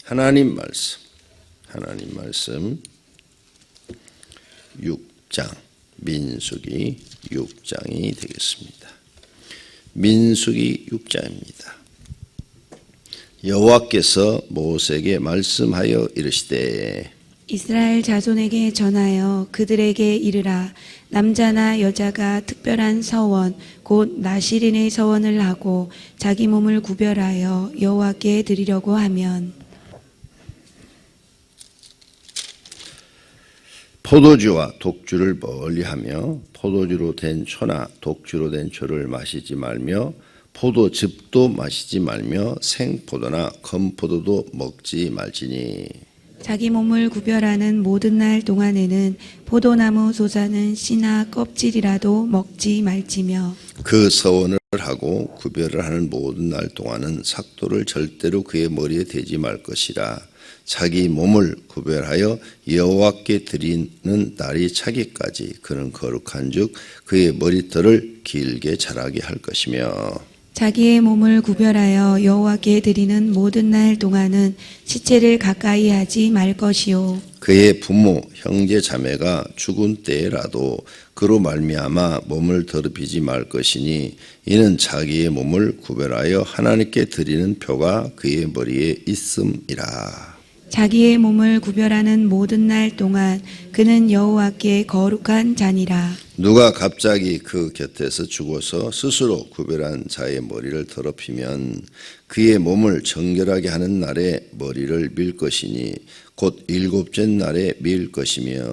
하나님 말씀 6장, 민수기 6장이 되겠습니다. 민수기 6장입니다. 여호와께서 모세에게 말씀하여 이르시되 이스라엘 자손에게 전하여 그들에게 이르라. 남자나 여자가 특별한 서원 곧 나실인의 서원을 하고 자기 몸을 구별하여 여호와께 드리려고 하면 포도주와 독주를 멀리하며 포도주로 된 초나 독주로 된 초를 마시지 말며 포도즙도 마시지 말며 생포도나 건포도도 먹지 말지니 자기 몸을 구별하는 모든 날 동안에는 포도나무 솟아는 씨나 껍질이라도 먹지 말지며 그 서원을 하고 구별을 하는 모든 날 동안은 삭도를 절대로 그의 머리에 대지 말 것이라. 자기 몸을 구별하여 여호와께 드리는 날이 차기까지 그는 거룩한즉 그의 머리털을 길게 자라게 할 것이며 자기의 몸을 구별하여 여호와께 드리는 모든 날 동안은 시체를 가까이 하지 말 것이요 그의 부모 형제 자매가 죽은 때라도 그로 말미암아 몸을 더럽히지 말 것이니 이는 자기의 몸을 구별하여 하나님께 드리는 표가 그의 머리에 있음이라. 자기의 몸을 구별하는 모든 날 동안 그는 여호와께 거룩한 자니라. 누가 갑자기 그 곁에서 죽어서 스스로 구별한 자의 머리를 더럽히면 그의 몸을 정결하게 하는 날에 머리를 밀 것이니 곧 일곱째 날에 밀 것이며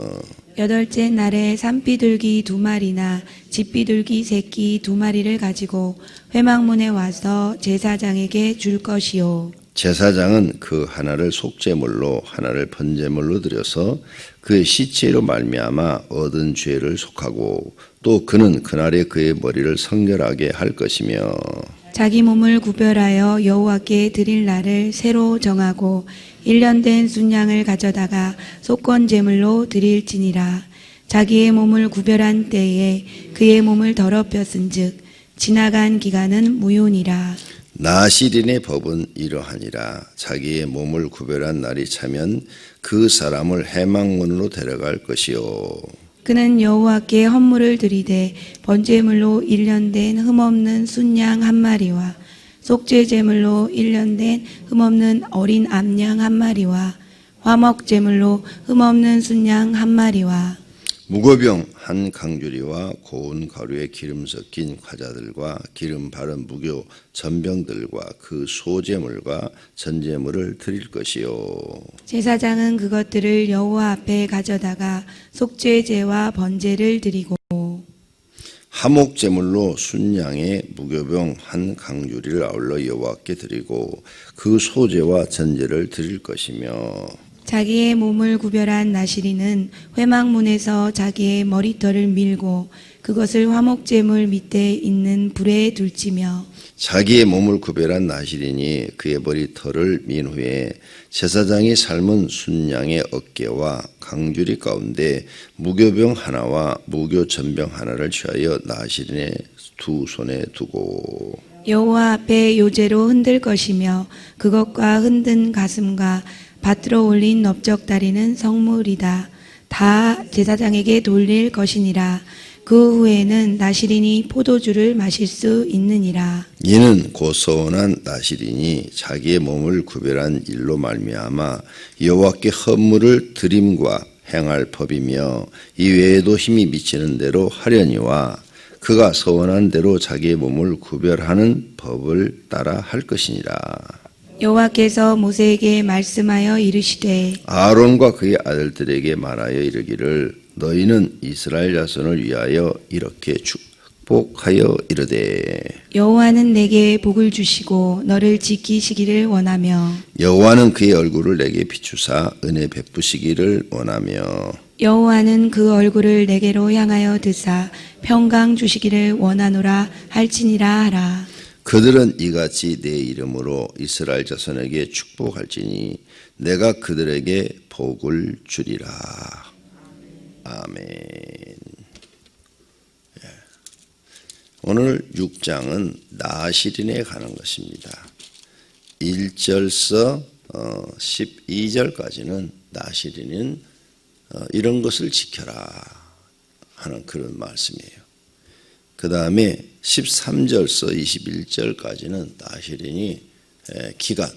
여덟째 날에 산비둘기 2마리나 집비둘기 새끼 2마리를 가지고 회막문에 와서 제사장에게 줄 것이요 제사장은 그 하나를 속죄물로 하나를 번제물로 드려서 그의 시체로 말미암아 얻은 죄를 속하고 또 그는 그날에 그의 머리를 성결하게 할 것이며 자기 몸을 구별하여 여호와께 드릴 날을 새로 정하고 1년 된 순양을 가져다가 속건 제물로 드릴지니라. 자기의 몸을 구별한 때에 그의 몸을 더럽혔은즉 지나간 기간은 무효니라. 나실인의 법은 이러하니라. 자기의 몸을 구별한 날이 차면 그 사람을 회막문으로 데려갈 것이요 그는 여호와께 헌물을 드리되 번제물로 1년 된 흠없는 순양 1마리와 속죄제물로 1년 된 흠없는 어린 암양 1마리와 화목제물로 흠없는 순양 1마리와 무교병 한 강주리와 고운 가루에 기름 섞인 과자들과 기름 바른 무교 전병들과 그 소제물과 전제물을 드릴 것이요 제사장은 그것들을 여호와 앞에 가져다가 속죄제와 번제를 드리고 화목제물로 순양의 무교병 한 강주리를 아울러 여호와께 드리고 그 소제와 전제를 드릴 것이며 자기의 몸을 구별한 나실인은 회막문에서 자기의 머리털을 밀고 그것을 화목제물 밑에 있는 불에 둘지며 자기의 몸을 구별한 나실인이 그의 머리털을 민 후에 제사장이 삶은 순양의 어깨와 강주리 가운데 무교병 하나와 무교전병 하나를 취하여 나실인의 두 손에 두고 여호와 앞에 요제로 흔들 것이며 그것과 흔든 가슴과 밭으로 올린 넓적다리는 성물이다. 다 제사장에게 돌릴 것이니라. 그 후에는 나실인이 포도주를 마실 수 있느니라. 이는 곧 서원한 나실인이 자기의 몸을 구별한 일로 말미암아 여호와께 헌물을 드림과 행할 법이며 이외에도 힘이 미치는 대로 하려니와 그가 서원한 대로 자기의 몸을 구별하는 법을 따라 할 것이니라. 여호와께서 모세에게 말씀하여 이르시되 아론과 그의 아들들에게 말하여 이르기를 너희는 이스라엘 자손을 위하여 이렇게 축복하여 이르되 여호와는 내게 복을 주시고 너를 지키시기를 원하며 여호와는 그의 얼굴을 내게 비추사 은혜 베푸시기를 원하며 여호와는 그 얼굴을 내게로 향하여 드사 평강 주시기를 원하노라 할지니라 하라. 그들은 이같이 내 이름으로 이스라엘 자손에게 축복할지니 내가 그들에게 복을 주리라. 아멘. 오늘 6장은 나실인에 관한 것입니다. 1절서 12절까지는 나시린은 이런 것을 지켜라 하는 그런 말씀이에요. 그 다음에 13절서 21절까지는 나시린이 기간,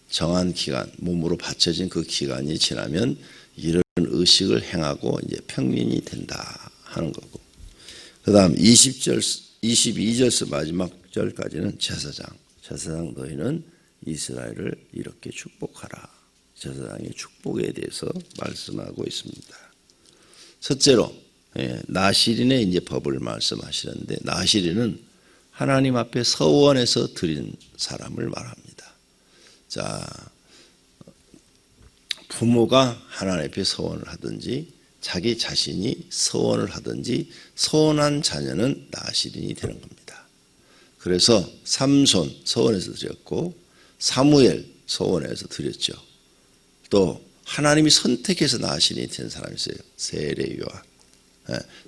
정한 기간, 몸으로 받쳐진 그 기간이 지나면 이런 의식을 행하고 이제 평민이 된다 하는 거고, 그 다음 22절서 마지막 절까지는 제사장 너희는 이스라엘을 이렇게 축복하라. 제사장의 축복에 대해서 말씀하고 있습니다. 첫째로 나시린의 이제 법을 말씀하시는데, 나시린은 하나님 앞에 서원해서 드린 사람을 말합니다. 자, 부모가 하나님 앞에 서원을 하든지 자기 자신이 서원을 하든지 서원한 자녀는 나시린이 되는 겁니다. 그래서 삼손 서원해서 드렸고, 사무엘 서원해서 드렸죠. 또 하나님이 선택해서 나시린이 된 사람이 있어요. 세례요한.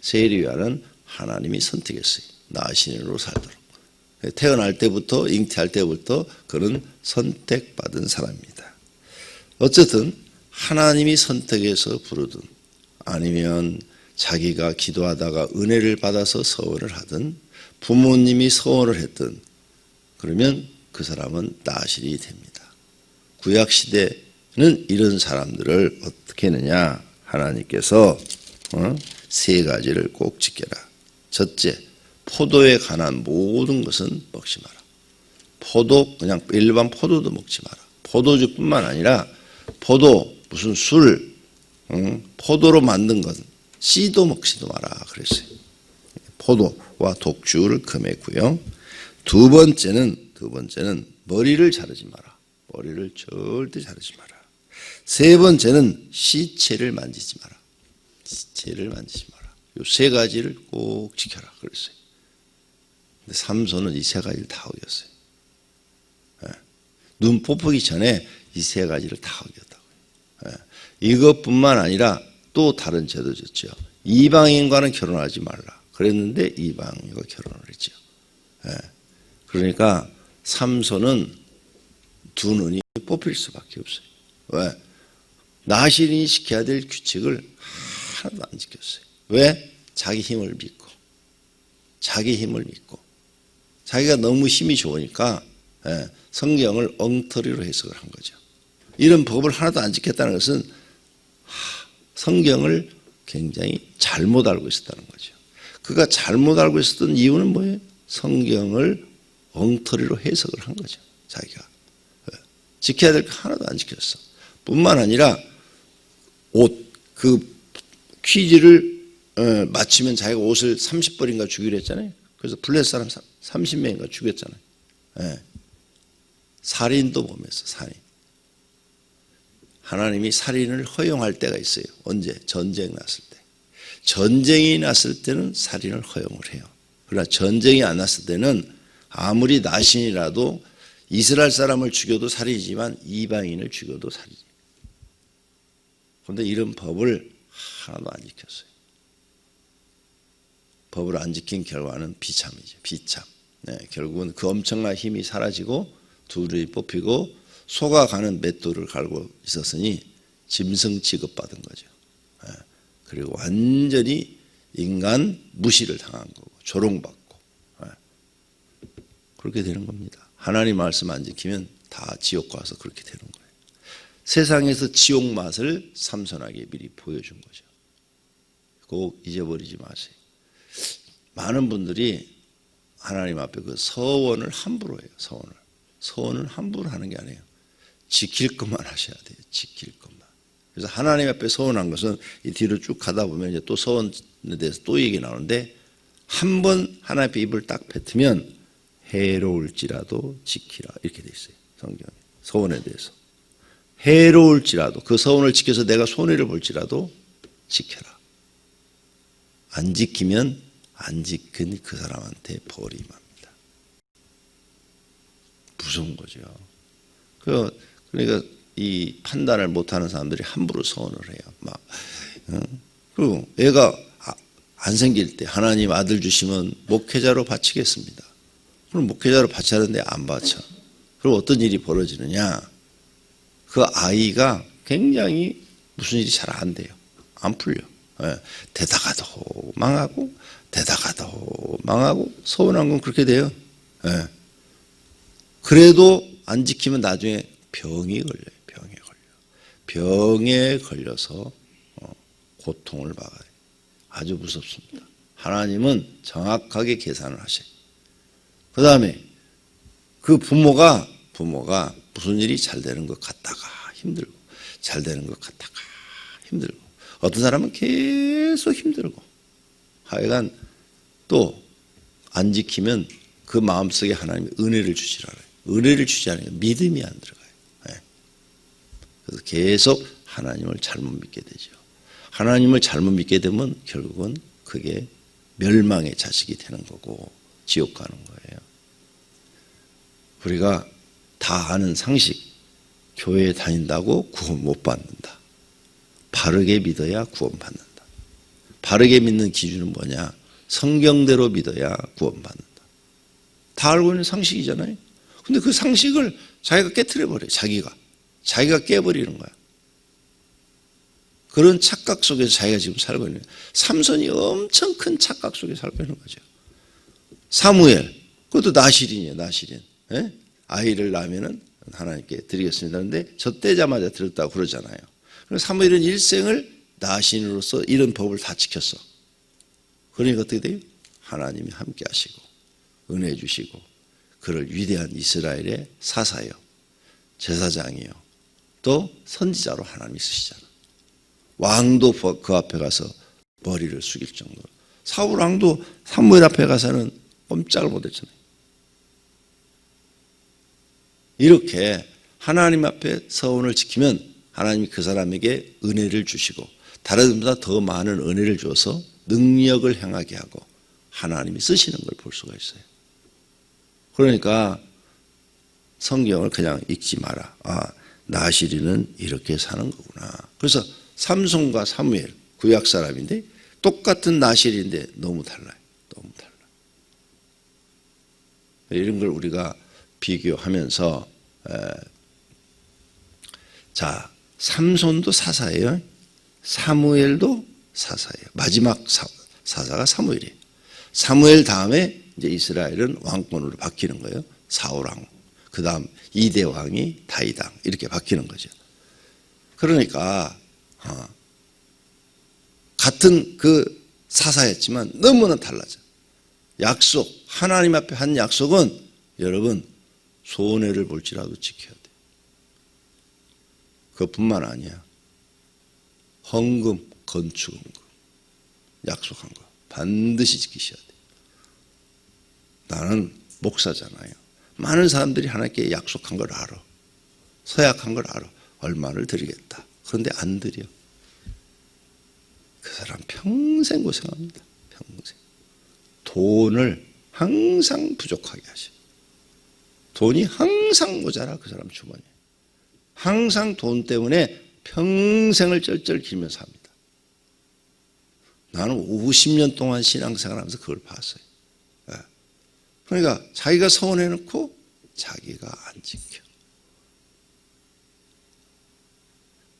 세례요한은 하나님이 선택했어요. 나시린으로 살도록. 태어날 때부터, 잉태할 때부터 그는 선택받은 사람입니다. 어쨌든 하나님이 선택해서 부르든 아니면 자기가 기도하다가 은혜를 받아서 서원을 하든 부모님이 서원을 했든 그러면 그 사람은 나시린이 됩니다. 구약시대는 이런 사람들을 어떻게 했느냐, 하나님께서 세 가지를 꼭 지켜라. 첫째, 포도에 관한 모든 것은 먹지 마라. 포도, 그냥 일반 포도도 먹지 마라. 포도주뿐만 아니라 포도, 무슨 술, 포도로 만든 것, 씨도 먹지도 마라 그랬어요. 포도와 독주를 금했고요. 두 번째는 머리를 자르지 마라. 머리를 절대 자르지 마라. 세 번째는 시체를 만지지 마라. 시체를 만지지 마라. 이 세 가지를 꼭 지켜라 그랬어요. 근데 삼손은 이 세 가지를 다 어겼어요. 눈 뽑히기 전에 이 세 가지를 다 어겼다고요. 이것뿐만 아니라 또 다른 제도 졌죠. 이방인과는 결혼하지 말라 그랬는데 이방인과 결혼을 했죠. 그러니까 삼손은 두 눈이 뽑힐 수밖에 없어요. 왜? 나시린이 지켜야 될 규칙을 하나도 안 지켰어요. 왜? 자기 힘을 믿고 자기가 너무 힘이 좋으니까 성경을 엉터리로 해석을 한 거죠. 이런 법을 하나도 안 지켰다는 것은 성경을 굉장히 잘못 알고 있었다는 거죠. 그가 잘못 알고 있었던 이유는 뭐예요? 성경을 엉터리로 해석을 한 거죠. 자기가 지켜야 될 거 하나도 안 지켰어. 뿐만 아니라 옷, 그 퀴즈를 맞추면 자기가 옷을 30벌인가 주기로 했잖아요. 그래서 블레셋 사람 30명인가 죽였잖아요. 살인도 범했어. 살인. 하나님이 살인을 허용할 때가 있어요. 언제? 전쟁 났을 때. 전쟁이 났을 때는 살인을 허용을 해요. 그러나 전쟁이 안 났을 때는 아무리 나신이라도 이스라엘 사람을 죽여도 살인이지만 이방인을 죽여도 살인이에요. 그런데 이런 법을 하나도 안 지켰어요. 법을 안 지킨 결과는 비참이죠. 비참. 결국은 그 엄청난 힘이 사라지고 둘이 뽑히고 소가 가는 맷돌을 갈고 있었으니 짐승 취급받은 거죠. 그리고 완전히 인간 무시를 당한 거고 조롱받고 그렇게 되는 겁니다. 하나님 말씀 안 지키면 다 지옥 가서 그렇게 되는 거예요. 세상에서 지옥 맛을 삼손에게 미리 보여준 거죠. 꼭 잊어버리지 마세요. 많은 분들이 하나님 앞에 그 서원을 함부로 해요. 서원을 함부로 하는 게 아니에요. 지킬 것만 하셔야 돼요. 지킬 것만. 그래서 하나님 앞에 서원한 것은 이 뒤로 쭉 가다 보면 이제 또 서원에 대해서 또 얘기 나오는데 한 번 하나님 앞에 입을 딱 뱉으면 해로울지라도 지키라 이렇게 돼 있어요. 성경에. 서원에 대해서. 해로울지라도 그 서원을 지켜서 내가 손해를 볼지라도 지켜라. 안 지키면 안 지킨 그 사람한테 벌이 맙니다. 무서운 거죠. 그러니까 이 판단을 못하는 사람들이 함부로 서원을 해요. 그리고 애가 안 생길 때 하나님 아들 주시면 목회자로 바치겠습니다. 그럼 목회자로 바치는데 안 바쳐. 그럼 어떤 일이 벌어지느냐? 그 아이가 굉장히 무슨 일이 잘 안 돼요. 안 풀려. 예. 되다가도 망하고 되다가도 망하고 서운한 건 그렇게 돼요. 예. 그래도 안 지키면 나중에 병이 걸려요. 병에 걸려서 고통을 받아요. 아주 무섭습니다. 하나님은 정확하게 계산을 하셔요. 그 다음에 그 부모가 무슨 일이 잘 되는 것 같다가 힘들고 잘 되는 것 같다가 힘들고 어떤 사람은 계속 힘들고 하여간 또 안 지키면 그 마음속에 하나님이 은혜를 주지 않아요. 은혜를 주지 않으면 믿음이 안 들어가요. 네. 그래서 계속 하나님을 잘못 믿게 되죠. 하나님을 잘못 믿게 되면 결국은 그게 멸망의 자식이 되는 거고 지옥 가는 거예요. 우리가 다 아는 상식, 교회에 다닌다고 구원 못 받는다. 바르게 믿어야 구원 받는다. 바르게 믿는 기준은 뭐냐? 성경대로 믿어야 구원 받는다. 다 알고 있는 상식이잖아요. 근데 그 상식을 자기가 깨트려버려요. 자기가 깨버리는 거야. 그런 착각 속에서 자기가 지금 살고 있는 거예요. 삼손이 엄청 큰 착각 속에 살고 있는 거죠. 사무엘, 그것도 나실인이에요. 나실인. 예? 아이를 낳으면은 하나님께 드리겠습니다. 그런데 젖대자마자 드렸다고 그러잖아요. 그래서 사무엘은 일생을 나신으로서 이런 법을 다 지켰어. 그러니까 어떻게 돼요? 하나님이 함께 하시고 은혜 주시고 그를 위대한 이스라엘의 사사요, 제사장이요, 또 선지자로 하나님이 쓰시잖아. 왕도 그 앞에 가서 머리를 숙일 정도로. 사울 왕도 사무엘 앞에 가서는 꼼짝을 못했잖아요. 이렇게 하나님 앞에 서원을 지키면 하나님이 그 사람에게 은혜를 주시고 다른 사람보다 더 많은 은혜를 줘서 능력을 행하게 하고 하나님이 쓰시는 걸 볼 수가 있어요. 그러니까 성경을 그냥 읽지 마라. 아, 나실이는 이렇게 사는 거구나. 그래서 삼손과 사무엘, 구약 사람인데 똑같은 나실인데 너무 달라요. 너무 달라. 이런 걸 우리가 비교하면서 자, 삼손도 사사예요. 사무엘도 사사예요. 마지막 사사가 사무엘이에요. 사무엘 다음에 이제 이스라엘은 왕권으로 바뀌는 거예요. 사울 왕. 그 다음 2대 왕이 다윗 왕. 이렇게 바뀌는 거죠. 그러니까 같은 그 사사였지만 너무나 달라져. 약속, 하나님 앞에 한 약속은 여러분 손해를 볼지라도 지켜야 돼. 그것뿐만 아니야. 헌금, 건축헌금 약속한 거 반드시 지키셔야 돼. 나는 목사잖아요. 많은 사람들이 하나님께 약속한 걸 알아. 서약한 걸 알아. 얼마를 드리겠다. 그런데 안 드려. 그 사람 평생 고생합니다. 평생. 돈을 항상 부족하게 하셔. 돈이 항상 모자라 그 사람 주머니에. 항상 돈 때문에 평생을 쩔쩔 기면서 합니다. 나는 50년 동안 신앙생활하면서 그걸 봤어요. 그러니까 자기가 서원해놓고 자기가 안 지켜.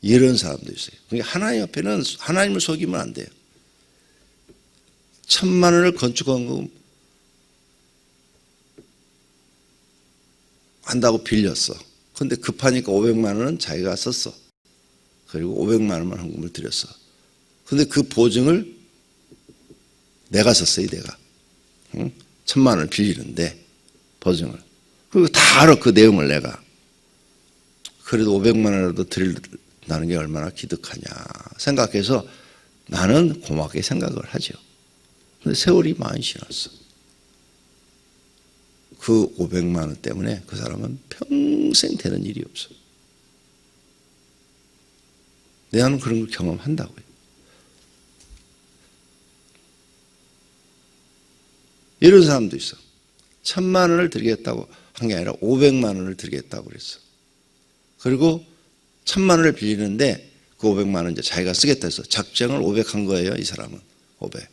이런 사람도 있어요. 그러니까 하나님 앞에는 하나님을 속이면 안 돼요. 1,000만 원을 건축헌금 한다고 빌렸어. 그런데 급하니까 500만 원은 자기가 썼어. 그리고 500만 원만 헌금을 드렸어. 그런데 그 보증을 내가 썼어요. 내가. 응? 1,000만 원을 빌리는데 보증을. 그리고 다 알아. 그 내용을 내가. 그래도 500만 원이라도 드린다는 게 얼마나 기득하냐 생각해서 나는 고맙게 생각을 하죠. 그런데 세월이 많이 지났어. 그 500만 원 때문에 그 사람은 평생 되는 일이 없어. 나는 그런 걸 경험한다고요. 이런 사람도 있어. 1,000만 원을 드리겠다고 한 게 아니라 500만 원을 드리겠다고 그랬어. 그리고 1,000만 원을 빌리는데 그 500만 원 이제 자기가 쓰겠다 해서 작정을 500 한 거예요. 이 사람은 500.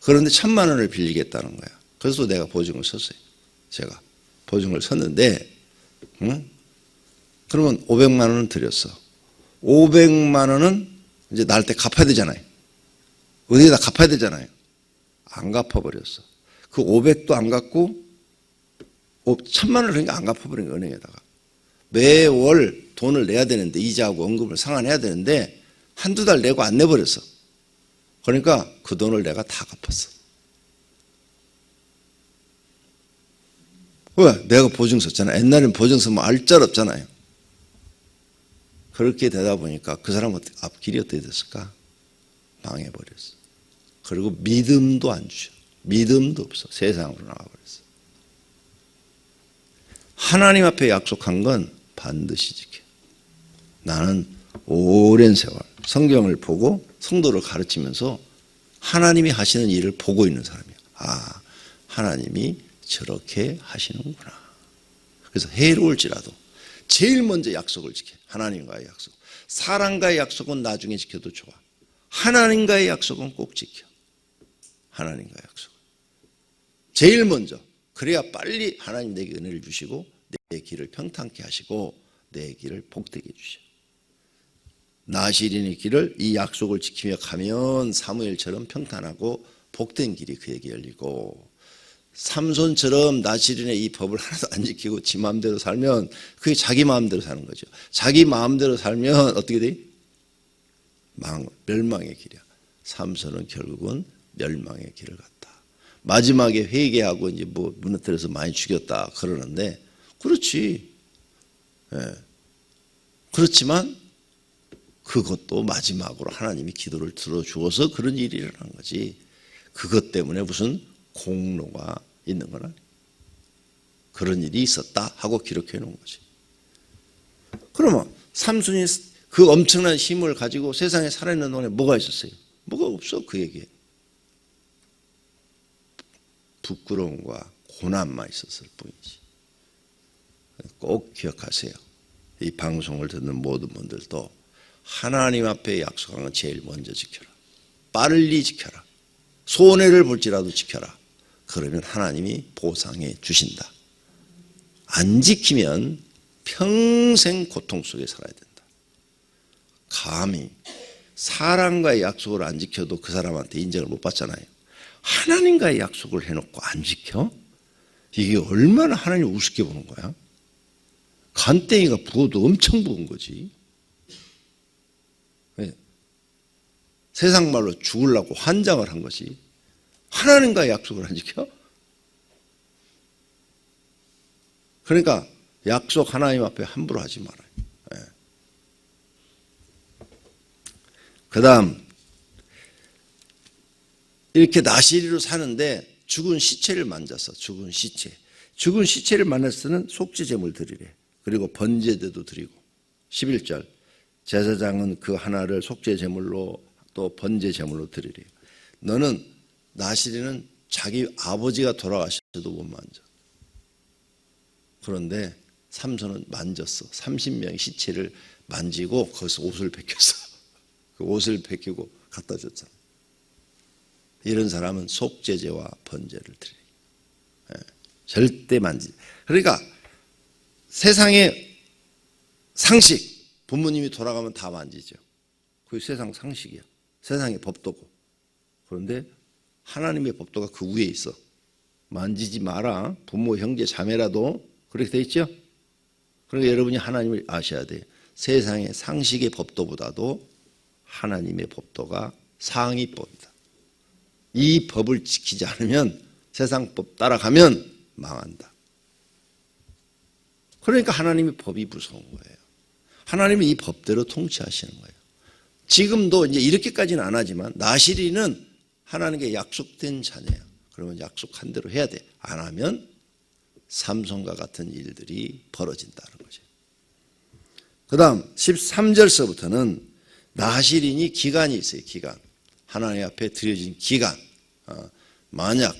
그런데 1,000만 원을 빌리겠다는 거야. 그래서 내가 보증을 썼어요. 제가 보증을 섰는데 그러면 500만 원은 드렸어. 500만 원은 이제 날 때 갚아야 되잖아요. 어디에다 갚아야 되잖아요. 안 갚아버렸어. 그 500도 안 갚고 1000만 원을 그러니까 안 갚아버린 거예요. 은행에다가. 매월 돈을 내야 되는데 이자하고 원금을 상환해야 되는데 한두 달 내고 안 내버렸어. 그러니까 그 돈을 내가 다 갚았어. 왜? 내가 보증 썼잖아. 옛날에는 보증 쓰면 알짤없잖아요. 그렇게 되다 보니까 그 사람은 앞길이 어떻게 됐을까? 망해버렸어. 그리고 믿음도 안 주셔. 믿음도 없어. 세상으로 나가버렸어. 하나님 앞에 약속한 건 반드시 지켜. 나는 오랜 세월 성경을 보고 성도를 가르치면서 하나님이 하시는 일을 보고 있는 사람이야. 아, 하나님이 저렇게 하시는구나. 그래서 해로울지라도 제일 먼저 약속을 지켜. 하나님과의 약속. 사람과의 약속은 나중에 지켜도 좋아. 하나님과의 약속은 꼭 지켜. 하나님과의 약속. 제일 먼저. 그래야 빨리 하나님 내게 은혜를 주시고 내 길을 평탄케 하시고 내 길을 복되게 주셔. 나시린의 길을 이 약속을 지키며 가면 사무엘처럼 평탄하고 복된 길이 그에게 열리고, 삼손처럼 나시린의 이 법을 하나도 안 지키고 지 마음대로 살면 그게 자기 마음대로 사는 거죠. 자기 마음대로 살면 어떻게 돼? 멸망의 길이야. 삼손은 결국은 멸망의 길을 갔다. 마지막에 회개하고 이제 뭐 무너뜨려서 많이 죽였다 그러는데, 그렇지. 예. 그렇지만 그것도 마지막으로 하나님이 기도를 들어주어서 그런 일이 일어난 거지. 그것 때문에 무슨 공로가 있는 건 아니에요. 그런 일이 있었다 하고 기록해 놓은 거지. 그러면 삼손이 그 엄청난 힘을 가지고 세상에 살아있는 동안에 뭐가 있었어요? 뭐가 없어 그에게. 부끄러움과 고난만 있었을 뿐이지. 꼭 기억하세요. 이 방송을 듣는 모든 분들도 하나님 앞에 약속한 건 제일 먼저 지켜라. 빨리 지켜라. 손해를 볼지라도 지켜라. 그러면 하나님이 보상해 주신다. 안 지키면 평생 고통 속에 살아야 된다. 감히 사람과의 약속을 안 지켜도 그 사람한테 인정을 못 받잖아요. 하나님과의 약속을 해놓고 안 지켜? 이게 얼마나 하나님 우습게 보는 거야? 간땡이가 부어도 엄청 부은 거지. 세상 말로 죽으려고 환장을 한 것이 하나님과의 약속을 안 지켜? 그러니까 약속 하나님 앞에 함부로 하지 말아요. 네. 그 다음 이렇게 나시리로 사는데 죽은 시체를 만졌어. 죽은 시체. 죽은 시체를 만났을 때는 속죄제물 드리래. 그리고 번제대도 드리고. 11절 제사장은 그 하나를 속죄제물로 또 번제제물로 드리래요. 너는 나시리는 자기 아버지가 돌아가셔도 못 만져. 그런데 삼손은 만졌어. 30명의 시체를 만지고 거기서 옷을 벗겼어. 그 옷을 벗기고 갖다 줬잖아. 이런 사람은 속죄제와 번제를 드려요. 절대 만지. 그러니까 세상의 상식, 부모님이 돌아가면 다 만지죠. 그게 세상 상식이야. 세상의 법도고. 그런데 하나님의 법도가 그 위에 있어. 만지지 마라. 부모, 형제, 자매라도 그렇게 돼 있죠. 그러니까 여러분이 하나님을 아셔야 돼요. 세상의 상식의 법도보다도 하나님의 법도가 상위법이다. 이 법을 지키지 않으면 세상 법 따라가면 망한다. 그러니까 하나님의 법이 무서운 거예요. 하나님이 이 법대로 통치하시는 거예요. 지금도 이제 이렇게까지는 안 하지만 나시리는 하나님께 약속된 자녀야. 그러면 약속한 대로 해야 돼. 안 하면 삼손과 같은 일들이 벌어진다는 거죠. 그 다음 13절서부터는 나시린이 기간이 있어요. 기간. 하나님 앞에 드려진 기간. 만약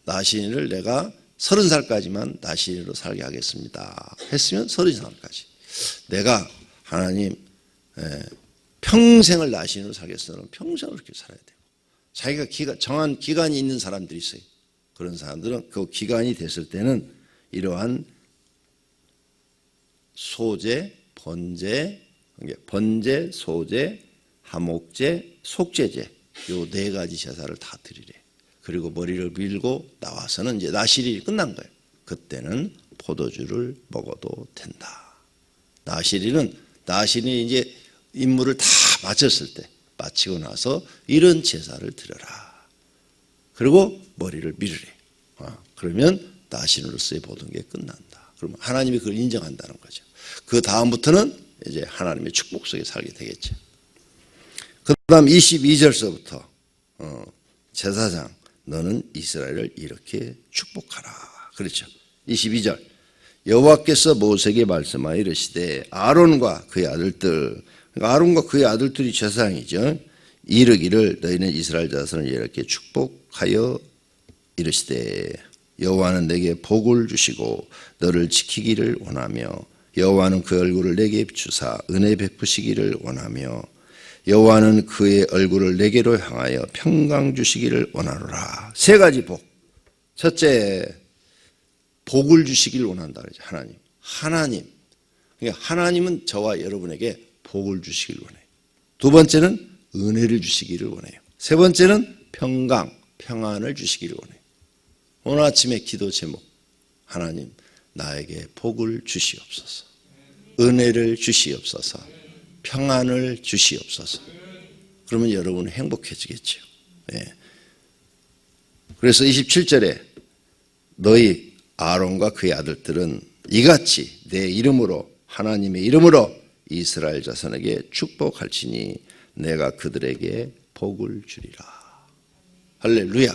나시린을 내가 30살까지만 나시린으로 살게 하겠습니다 했으면 30살까지. 내가 하나님 평생을 나시린으로 살겠으면 평생을 그렇게 살아야 되고, 자기가 정한 기간이 있는 사람들이 있어요. 그런 사람들은 그 기간이 됐을 때는 이러한 소제, 번제, 소제, 하목제, 속제제 요 네 가지 제사를 다 드리래. 그리고 머리를 밀고 나와서는 이제 나실이 끝난 거예요. 그때는 포도주를 먹어도 된다. 나실이 이제 임무를 다 마쳤을 때, 마치고 나서 이런 제사를 드려라. 그리고 머리를 밀으래. 그러면 나실로서의 모든 게 끝난다. 그러면 하나님이 그걸 인정한다는 거죠. 그 다음부터는 이제 하나님의 축복 속에 살게 되겠죠. 그 다음 22절서부터 제사장 너는 이스라엘을 이렇게 축복하라. 그렇죠. 22절 여호와께서 모세에게 말씀하여 이르시되 아론과 그의 아들들, 그러니까 아론과 그의 아들들이 제사장이죠. 이르기를 너희는 이스라엘 자손을 이렇게 축복하여 이르시되 여호와는 내게 복을 주시고 너를 지키기를 원하며 여호와는 그 얼굴을 내게 비추사 은혜 베푸시기를 원하며 여호와는 그의 얼굴을 내게로 향하여 평강 주시기를 원하노라. 세 가지 복. 첫째, 복을 주시기를 원한다 그러죠. 하나님. 그러니까 하나님은 저와 여러분에게 복을 주시기를 원해요. 두 번째는 은혜를 주시기를 원해요. 세 번째는 평안을 주시기를 원해요. 오늘 아침에 기도 제목, 하나님 나에게 복을 주시옵소서, 은혜를 주시옵소서, 평안을 주시옵소서. 그러면 여러분은 행복해지겠죠. 네. 그래서 27절에 너희 아론과 그의 아들들은 이같이 내 이름으로, 하나님의 이름으로 이스라엘 자손에게 축복할지니 내가 그들에게 복을 주리라. 할렐루야.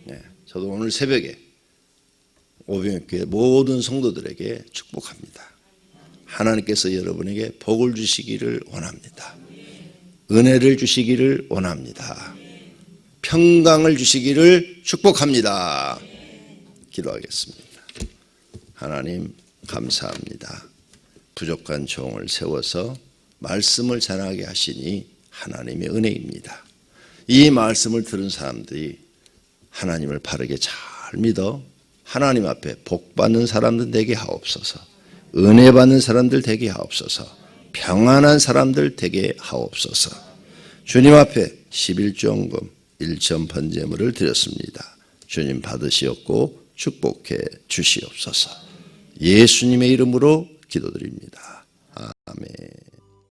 네. 저도 오늘 새벽에 오병교회 모든 성도들에게 축복합니다. 하나님께서 여러분에게 복을 주시기를 원합니다. 은혜를 주시기를 원합니다. 평강을 주시기를 축복합니다. 기도하겠습니다. 하나님 감사합니다. 부족한 종을 세워서 말씀을 전하게 하시니 하나님의 은혜입니다. 이 말씀을 들은 사람들이 하나님을 바르게 잘 믿어 하나님 앞에 복 받는 사람들 되게 하옵소서. 은혜 받는 사람들 되게 하옵소서. 평안한 사람들 되게 하옵소서. 주님 앞에 11조원금 1천 번제물을 드렸습니다. 주님 받으시옵고 축복해 주시옵소서. 예수님의 이름으로 기도드립니다. 아멘.